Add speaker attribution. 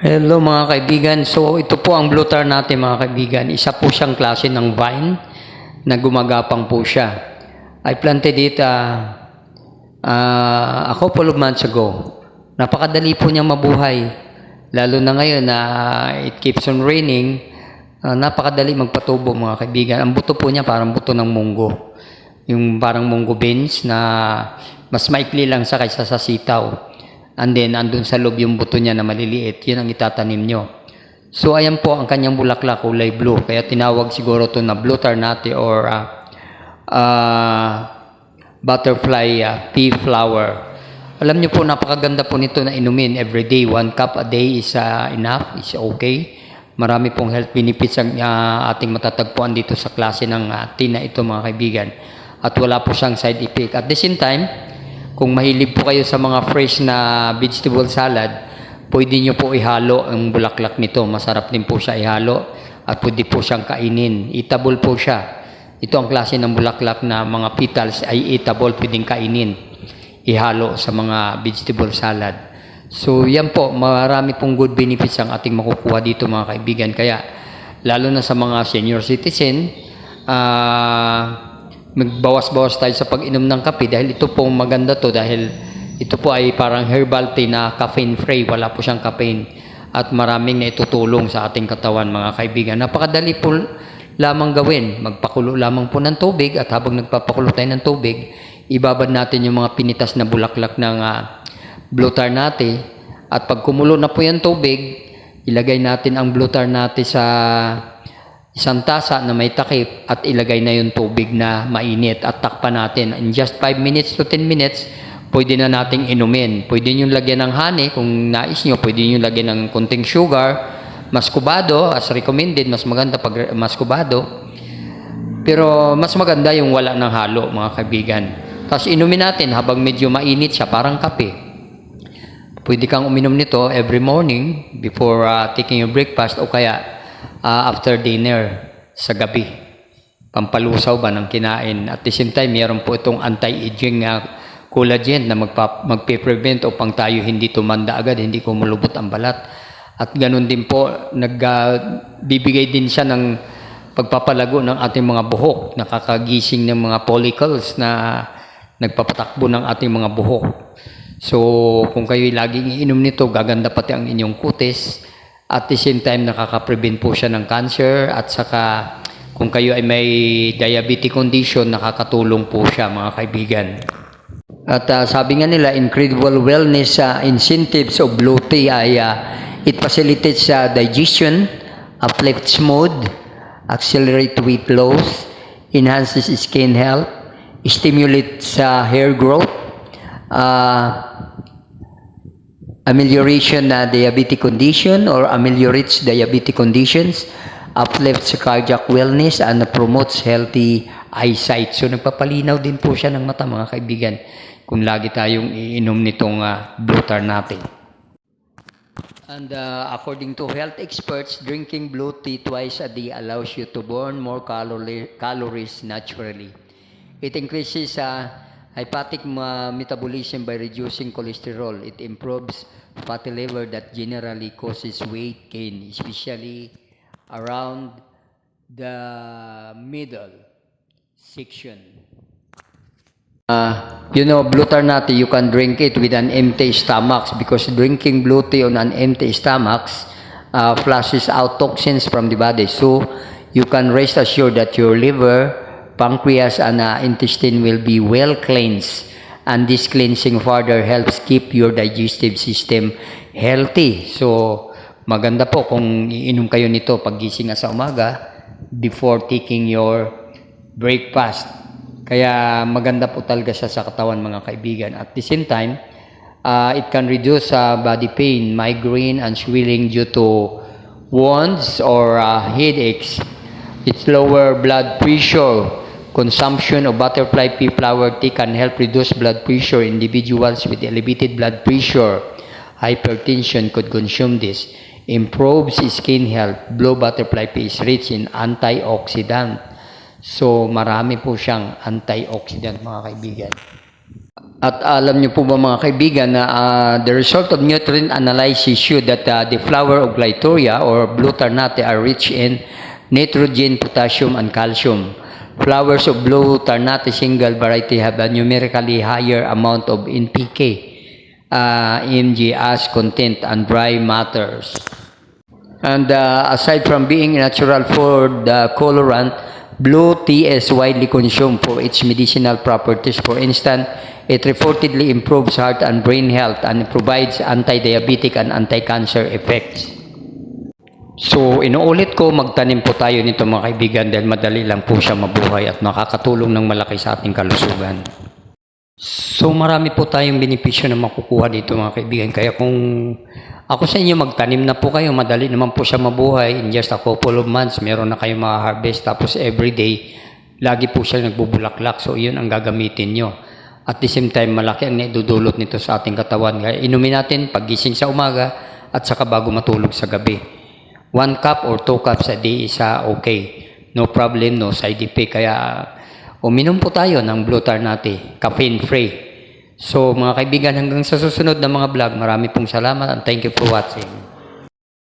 Speaker 1: Hello mga kaibigan. So ito po ang blue tar natin mga kaibigan. Isa po siyang klase ng vine na gumagapang po siya. I planted it a couple of months ago. Napakadali po niya mabuhay. Lalo na ngayon na it keeps on raining. Napakadali magpatubo mga kaibigan. Ang buto po niya parang buto ng munggo. Yung parang munggo beans na mas maikli lang sa kaysa sa sitaw. And then, andun sa loob yung buto niya na maliliit. Yun ang itatanim nyo. So, ayan po ang kanyang bulaklak, kulay blue. Kaya tinawag siguro to na blue tarnate or butterfly pea flower. Alam nyo po, napakaganda po nito na inumin everyday. 1 cup a day is enough, is okay. Marami pong health benefits ang ating matatagpuan dito sa klase ng tea na ito mga kaibigan. At wala po siyang side effect. At the same time, kung mahilig po kayo sa mga fresh na vegetable salad, pwede nyo po ihalo ang bulaklak nito. Masarap din po siya ihalo at pwede po siyang kainin. Eatable po siya. Ito ang klase ng bulaklak na mga petals ay eatable, pwedeng kainin. Ihalo sa mga vegetable salad. So yan po, marami pong good benefits ang ating makukuha dito mga kaibigan. Kaya lalo na sa mga senior citizen, magbawas-bawas tayo sa pag-inom ng kape dahil ito po maganda to dahil ito po ay parang herbal tea na caffeine free, wala po siyang caffeine at maraming na itutulong sa ating katawan mga kaibigan. Napakadali po lamang gawin, magpakulo lamang po ng tubig at habang nagpapakulo tayo ng tubig, ibabad natin yung mga pinitas na bulaklak ng blue tarnate at pag kumulo na po yung tubig, ilagay natin ang blue tarnate sa isang tasa na may takip at ilagay na yung tubig na mainit at takpan natin. In just 5 minutes to 10 minutes, pwede na nating inumin. Pwede nyo lagyan ng honey kung nais nyo. Pwede nyo lagyan ng konting sugar. Maskubado, as recommended, mas maganda pag maskubado. Pero mas maganda yung wala ng halo, mga kaibigan. Tapos inumin natin habang medyo mainit siya, parang kape. Pwede kang uminom nito every morning before taking your breakfast o kaya after dinner sa gabi. Pampalusaw ba ng kinain. At the same time, mayroon po itong anti-aging collagen na magpe-prevent upang tayo hindi tumanda agad, hindi kumulubot ang balat. At ganun din po, bibigay din siya ng pagpapalago ng ating mga buhok, nakakagising ng mga follicles na nagpapatakbo ng ating mga buhok. So, kung kayo laging iinom nito, gaganda pati ang inyong kutis. At the same time, nakaka-prevent po siya ng cancer at saka kung kayo ay may diabetic condition, nakakatulong po siya mga kaibigan. At sabi nga nila, incredible wellness incentives of blue tea ay it facilitates digestion, uplifts mood, accelerates weight loss, enhances skin health, stimulates hair growth, amelioration na diabetic condition or ameliorates diabetic conditions, uplifts cardiac wellness, and promotes healthy eyesight. So nagpapalinaw din po siya ng mata mga kaibigan kung lagi tayong iinom nitong blue tarnate. And according to health experts, drinking blue tea twice a day allows you to burn more calories naturally. It increases hepatic metabolism by reducing cholesterol. It improves fatty liver that generally causes weight gain, especially around the middle section. Blue tarnate, you can drink it with an empty stomach because drinking blue tea on an empty stomach flushes out toxins from the body. So you can rest assured that your liver, pancreas and intestine will be well cleansed, and this cleansing further helps keep your digestive system healthy. So maganda po kung iinom kayo nito paggising sa umaga before taking your breakfast. Kaya maganda po talaga siya sa katawan mga kaibigan. At the same time, it can reduce body pain, migraine and swelling due to wounds or headaches. It's lower blood pressure. Consumption of butterfly pea flower tea can help reduce blood pressure. Individuals with elevated blood pressure, hypertension could consume this. Improves skin health. Blue butterfly pea is rich in antioxidant. So, marami po siyang antioxidant mga kaibigan. At alam niyo po ba mga kaibigan na the result of nutrient analysis showed that the flower of Glytoria or Blue Ternate are rich in nitrogen, potassium, and calcium. Flowers of Blue Ternate single variety have a numerically higher amount of NPK, MgS content, and dry matters. And aside from being natural for the colorant, blue tea is widely consumed for its medicinal properties. For instance, it reportedly improves heart and brain health and provides anti-diabetic and anti-cancer effects. So, inuulit ko, magtanim po tayo nito mga kaibigan dahil madali lang po siya mabuhay at makakatulong ng malaki sa ating kalusugan. So, marami po tayong benepisyo na makukuha dito mga kaibigan. Kaya kung ako sa inyo, magtanim na po kayo. Madali naman po siya mabuhay. In just a couple of months, meron na kayong ma-harvest. Tapos everyday, lagi po siya nagbubulaklak. So, yun ang gagamitin nyo. At the same time, malaki ang naidudulot nito sa ating katawan. Kaya inumin natin paggising sa umaga at saka bago matulog sa gabi. 1 cup or 2 cups a day is okay. No problem, no side effect. Kaya uminom po tayo ng Blue Ternate, caffeine free. So mga kaibigan, hanggang sa susunod na mga vlog, marami pong salamat and thank you for watching.